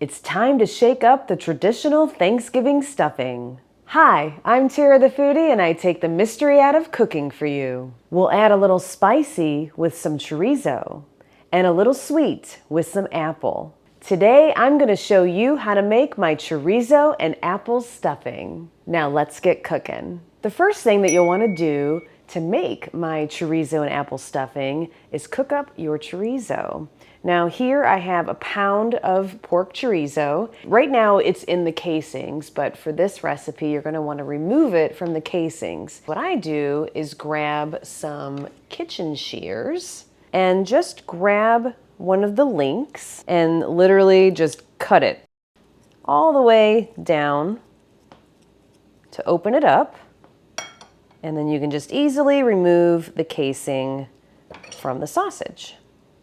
It's time to shake up the traditional Thanksgiving stuffing. Hi, I'm Tara the Foodie and I take the mystery out of cooking for you. We'll add a little spicy with some chorizo and a little sweet with some apple. Today I'm going to show you how to make my chorizo and apple stuffing. Now let's get cooking. The first thing that you'll want to do to make my chorizo and apple stuffing is cook up your chorizo. Now here I have a pound of pork chorizo. Right now it's in the casings, but for this recipe you're going to want to remove it from the casings. What I do is grab some kitchen shears and just grab one of the links and literally just cut it all the way down to open it up. And then you can just easily remove the casing from the sausage.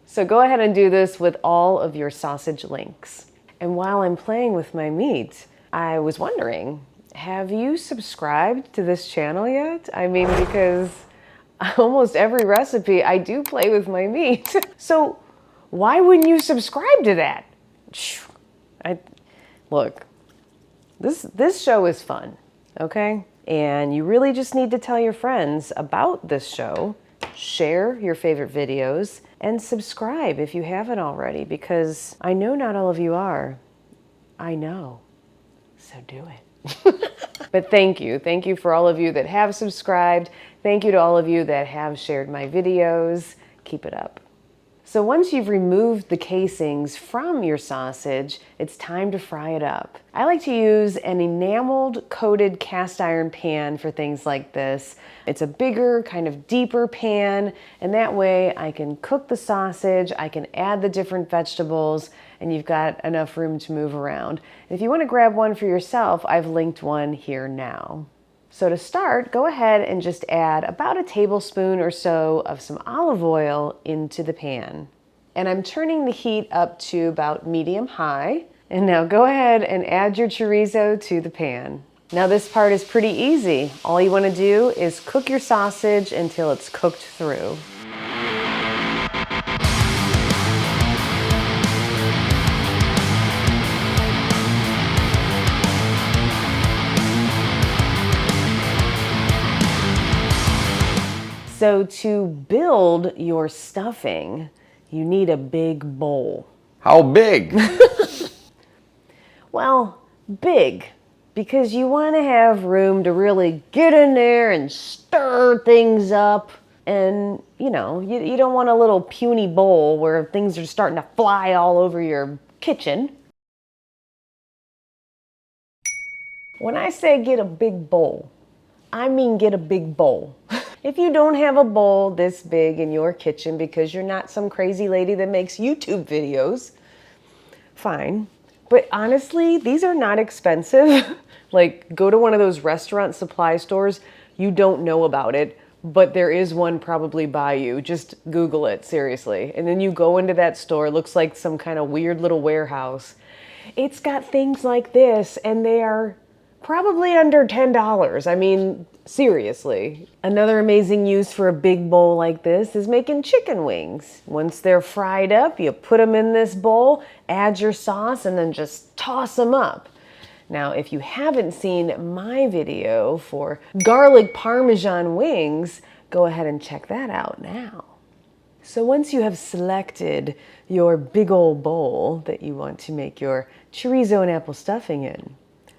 So go ahead and do this with all of your sausage links. And while I'm playing with my meat, I was wondering, have you subscribed to this channel yet? I mean, because almost every recipe I do play with my meat. So why wouldn't you subscribe to that? Look, this show is fun, okay? And you really just need to tell your friends about this show, share your favorite videos, and subscribe if you haven't already, because I know not all of you are. I know, so do it. But thank you. Thank you for all of you that have subscribed. Thank you to all of you that have shared my videos. Keep it up. So once you've removed the casings from your sausage, it's time to fry it up. I like to use an enameled coated cast iron pan for things like this. It's a bigger, kind of deeper pan, and that way I can cook the sausage, I can add the different vegetables, and you've got enough room to move around. And if you want to grab one for yourself, I've linked one here now. So to start, go ahead and just add about a tablespoon or so of some olive oil into the pan. And I'm turning the heat up to about medium-high. And now go ahead and add your chorizo to the pan. Now this part is pretty easy. All you want to do is cook your sausage until it's cooked through. So to build your stuffing, you need a big bowl. How big? Well, big, because you want to have room to really get in there and stir things up. And, you know, you don't want a little puny bowl where things are starting to fly all over your kitchen. When I say get a big bowl, I mean get a big bowl. If you don't have a bowl this big in your kitchen because you're not some crazy lady that makes YouTube videos, fine. But honestly, these are not expensive. Like, go to one of those restaurant supply stores, you don't know about it, but there is one probably by you. Just Google it, seriously. And then you go into that store, it looks like some kind of weird little warehouse. It's got things like this, and they are probably under $10. I mean, seriously. Another amazing use for a big bowl like this is making chicken wings. Once they're fried up, you put them in this bowl, add your sauce, and then just toss them up. Now, if you haven't seen my video for garlic parmesan wings, go ahead and check that out now. So once you have selected your big old bowl that you want to make your chorizo and apple stuffing in,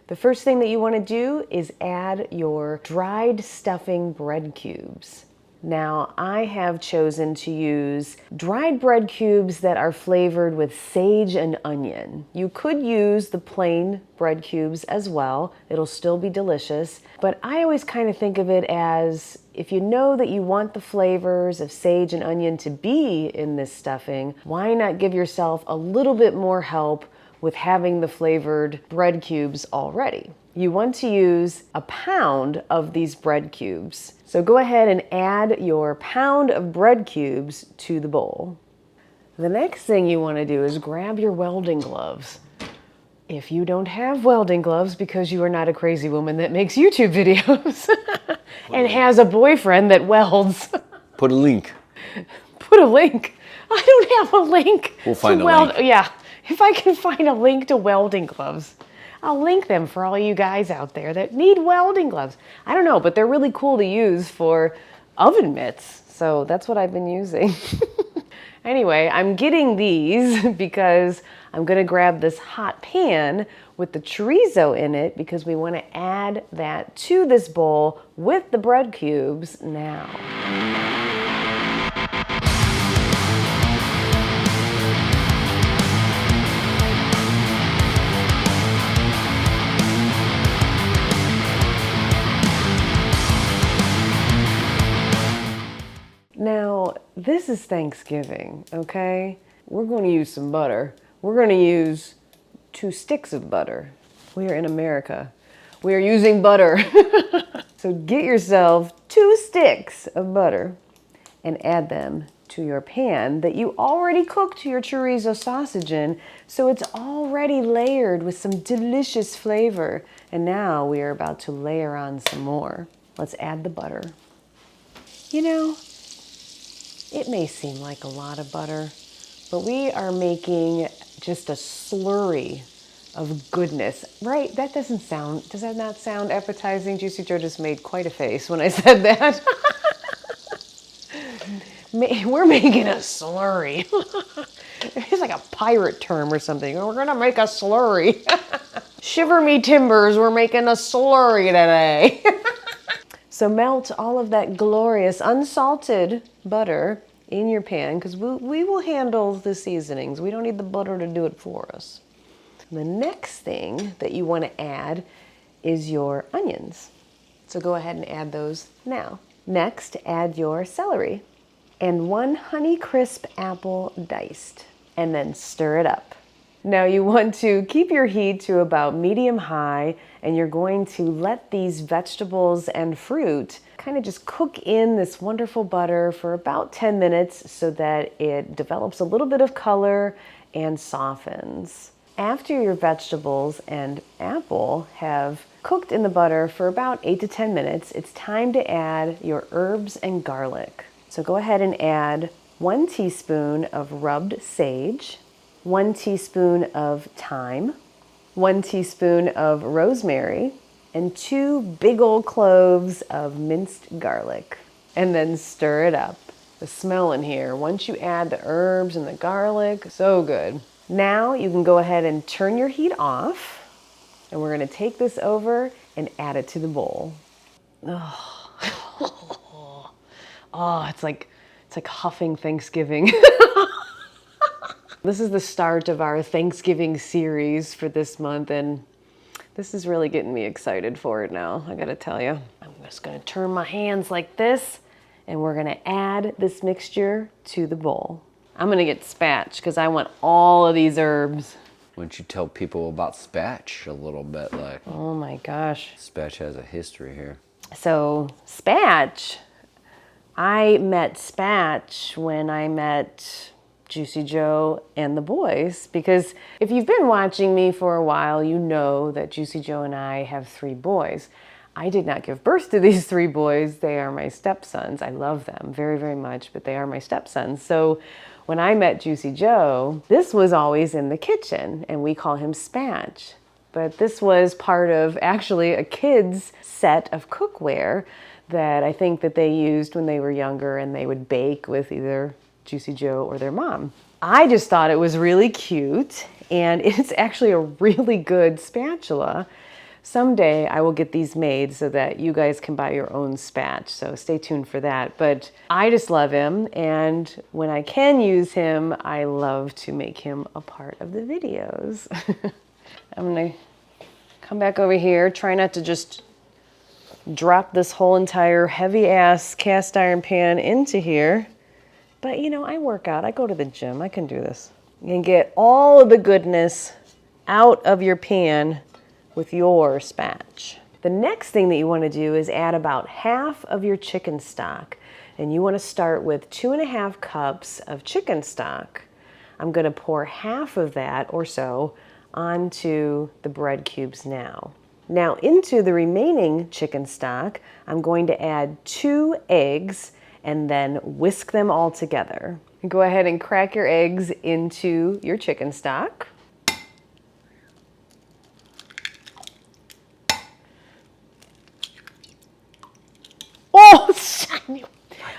the first thing that you want to do is add your dried stuffing bread cubes. Now, I have chosen to use dried bread cubes that are flavored with sage and onion. You could use the plain bread cubes as well. It'll still be delicious. But I always kind of think of it as, if you know that you want the flavors of sage and onion to be in this stuffing, why not give yourself a little bit more help with having the flavored bread cubes already? You want to use a pound of these bread cubes. So go ahead and add your pound of bread cubes to the bowl. The next thing you want to do is grab your welding gloves. If you don't have welding gloves because you are not a crazy woman that makes YouTube videos and has a boyfriend that welds. Put a link. Put a link. I don't have a link. We'll find a link. Yeah. If I can find a link to welding gloves, I'll link them for all you guys out there that need welding gloves. I don't know, but they're really cool to use for oven mitts. So that's what I've been using. Anyway, I'm getting these because I'm gonna grab this hot pan with the chorizo in it because we wanna add that to this bowl with the bread cubes now. Now, this is Thanksgiving, okay? We're going to use some butter. We're going to use 2 sticks of butter. We are in America. We are using butter. So get yourself 2 sticks of butter and add them to your pan that you already cooked your chorizo sausage in, so it's already layered with some delicious flavor. And now we are about to layer on some more. Let's add the butter. You know, it may seem like a lot of butter, but we are making just a slurry of goodness, right? That doesn't sound, does that not sound appetizing? Juicy Joe just made quite a face when I said that. We're making a slurry. It's like a pirate term or something. We're gonna make a slurry. Shiver me timbers, we're making a slurry today. So melt all of that glorious unsalted butter in your pan because we will handle the seasonings. We don't need the butter to do it for us. The next thing that you want to add is your onions. So go ahead and add those now. Next, add your celery and 1 Honeycrisp apple diced, and then stir it up. Now you want to keep your heat to about medium-high, and you're going to let these vegetables and fruit kind of just cook in this wonderful butter for about 10 minutes so that it develops a little bit of color and softens. After your vegetables and apple have cooked in the butter for about 8 to 10 minutes, it's time to add your herbs and garlic. So go ahead and add 1 teaspoon of rubbed sage, 1 teaspoon of thyme, 1 teaspoon of rosemary, and 2 big old cloves of minced garlic. And then stir it up. The smell in here, once you add the herbs and the garlic, so good. Now you can go ahead and turn your heat off, and we're gonna take this over and add it to the bowl. Oh, oh it's like huffing Thanksgiving. This is the start of our Thanksgiving series for this month, and this is really getting me excited for it now, I gotta tell you. I'm just gonna turn my hands like this, and we're gonna add this mixture to the bowl. I'm gonna get spatch, because I want all of these herbs. Why don't you tell people about spatch a little bit? Like, oh my gosh. Spatch has a history here. So, spatch, I met spatch when I met Juicy Joe and the boys, because if you've been watching me for a while, you know that Juicy Joe and I have 3 boys. I did not give birth to these 3 boys. They are my stepsons. I love them very, very much, but they are my stepsons. So when I met Juicy Joe, this was always in the kitchen, and we call him Spatch. But this was part of actually a kid's set of cookware that I think that they used when they were younger, and they would bake with either Juicy Joe or their mom. I just thought it was really cute, and it's actually a really good spatula. Someday I will get these made so that you guys can buy your own spatch, so stay tuned for that. But I just love him, and when I can use him, I love to make him a part of the videos. I'm gonna come back over here, try not to just drop this whole entire heavy-ass cast iron pan into here. But you know, I work out, I go to the gym, I can do this. You can get all of the goodness out of your pan with your spatch. The next thing that you want to do is add about half of your chicken stock. And you want to start with 2.5 cups of chicken stock. I'm going to pour half of that or so onto the bread cubes now. Now into the remaining chicken stock, I'm going to add 2 eggs and then whisk them all together. Go ahead and crack your eggs into your chicken stock.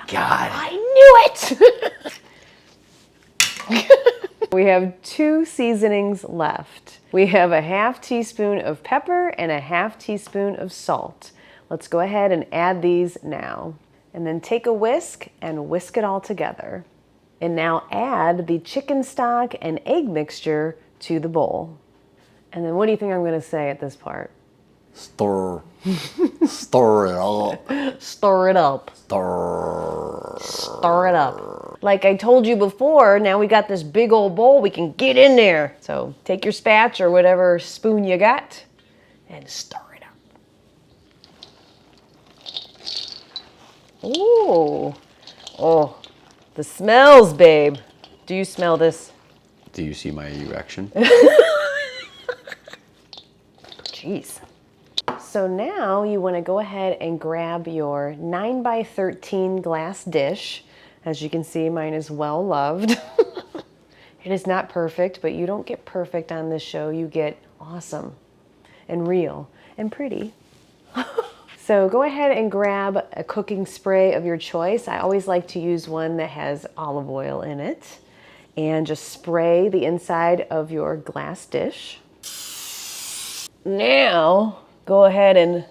God. I knew it! We have 2 seasonings left. We have a half teaspoon of pepper and a half teaspoon of salt. Let's go ahead and add these now. And then take a whisk and whisk it all together. And now add the chicken stock and egg mixture to the bowl. And then what do you think I'm gonna say at this part? Stir. Stir it up. Stir it up. Stir it up. Like I told you before, now we got this big old bowl, we can get in there. So take your spatch or whatever spoon you got and stir it up. Ooh. Oh, the smells, babe. Do you smell this? Do you see my erection? Jeez. So now you want to go ahead and grab your 9x13 glass dish. As you can see, mine is well loved. It is not perfect, but you don't get perfect on this show. You get awesome and real and pretty. So go ahead and grab a cooking spray of your choice. I always like to use one that has olive oil in it. And just spray the inside of your glass dish. Now, go ahead and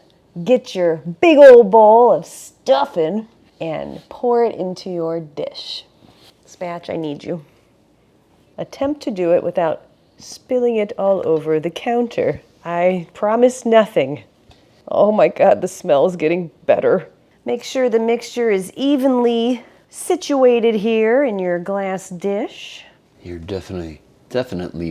get your big old bowl of stuffing and pour it into your dish. Spatch, I need you. Attempt to do it without spilling it all over the counter. I promise nothing. Oh my God, the smell is getting better. Make sure the mixture is evenly situated here in your glass dish. You're definitely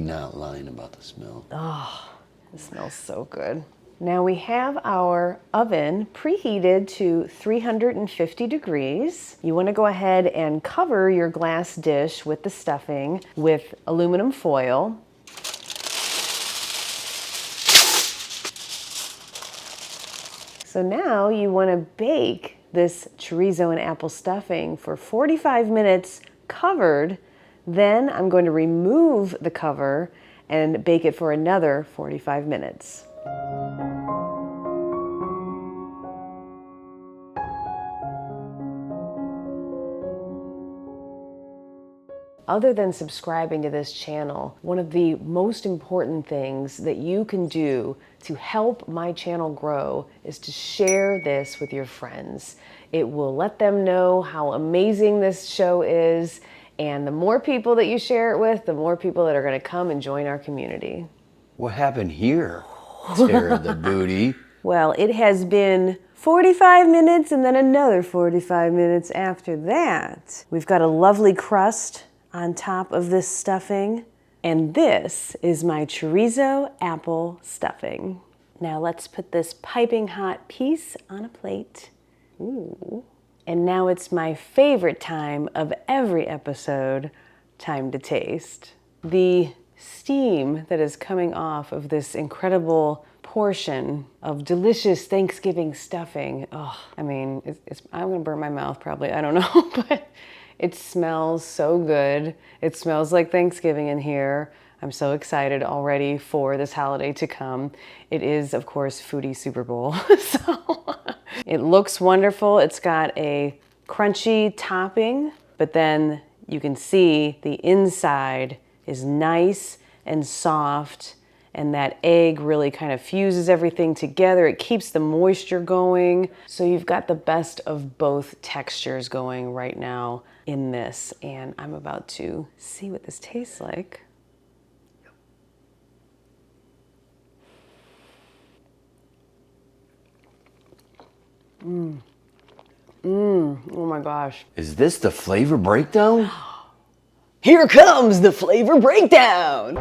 not lying about the smell. Oh, it smells so good. Now we have our oven preheated to 350 degrees. You want to go ahead and cover your glass dish with the stuffing with aluminum foil. So now you want to bake this chorizo and apple stuffing for 45 minutes covered. Then I'm going to remove the cover and bake it for another 45 minutes. Other than subscribing to this channel, one of the most important things that you can do to help my channel grow is to share this with your friends. It will let them know how amazing this show is, and the more people that you share it with, the more people that are going to come and join our community. What happened here? Tara the booty. Well, it has been 45 minutes and then another 45 minutes after that. We've got a lovely crust on top of this stuffing, and this is my chorizo apple stuffing. Now let's put this piping hot piece on a plate. Ooh. And now it's my favorite time of every episode, time to taste. The steam that is coming off of this incredible portion of delicious Thanksgiving stuffing. Oh, I mean, I'm gonna burn my mouth probably, I don't know, but it smells so good. It smells like Thanksgiving in here. I'm so excited already for this holiday to come. It is, of course, Foodie Super Bowl. So it looks wonderful. It's got a crunchy topping, but then you can see the inside is nice and soft, and that egg really kind of fuses everything together. It keeps the moisture going. So you've got the best of both textures going right now in this, and I'm about to see what this tastes like. Oh my gosh. Is this the flavor breakdown? Here comes the flavor breakdown.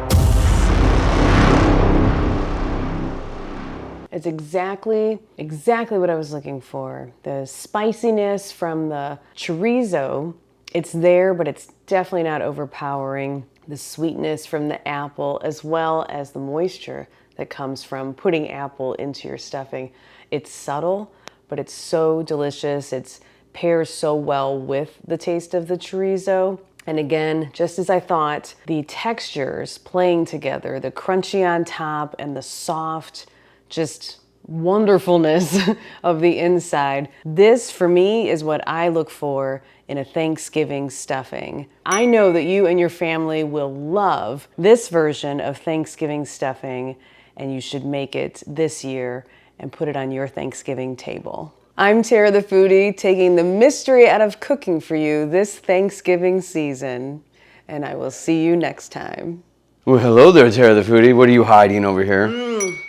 It's exactly what I was looking for. The spiciness from the chorizo, it's there, but it's definitely not overpowering. The sweetness from the apple, as well as the moisture that comes from putting apple into your stuffing. It's subtle, but it's so delicious. It pairs so well with the taste of the chorizo. And again, just as I thought, the textures playing together, the crunchy on top and the soft, just wonderfulness of the inside. This, for me, is what I look for in a Thanksgiving stuffing. I know that you and your family will love this version of Thanksgiving stuffing, and you should make it this year and put it on your Thanksgiving table. I'm Tara the Foodie, taking the mystery out of cooking for you this Thanksgiving season, and I will see you next time. Well, hello there, Tara the Foodie. What are you hiding over here?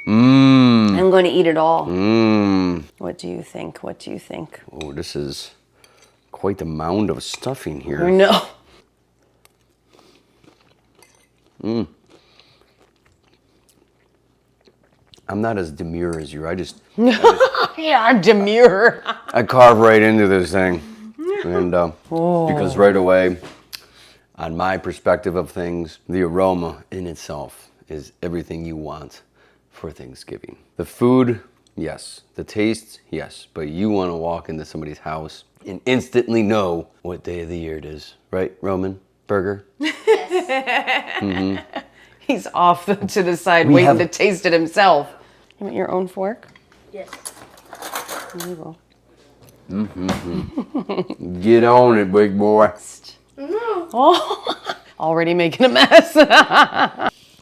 I'm going to eat it all. Mmm. What do you think? What do you think? Oh, this is quite the mound of stuffing here. No. I'm not as demure as you. Yeah, I'm demure. I carve right into this thing. And because right away, on my perspective of things, the aroma in itself is everything you want for Thanksgiving. The food, yes. The taste, yes. But you want to walk into somebody's house and instantly know what day of the year it is. Right, Roman Burger? Yes. He's off to the side waiting to taste it himself. You want your own fork? Yes. There you go. Get on it, big boy. No. Oh, already making a mess.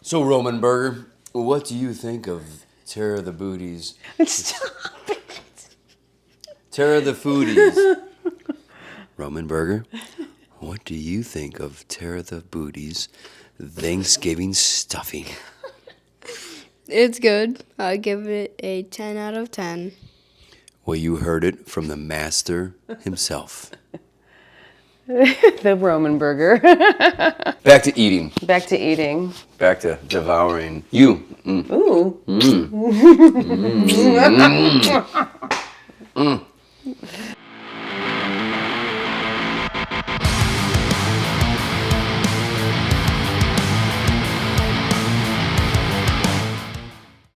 So, Roman Burger, what do you think of Tara the Booties? Stop it. Tara the Foodies. Roman Burger, what do you think of Tara the Booties' Thanksgiving stuffing? It's good. I'll give it a 10 out of 10. Well, you heard it from the master himself. The Roman Burger. Back to eating. Back to eating. Back to devouring. You. Ooh.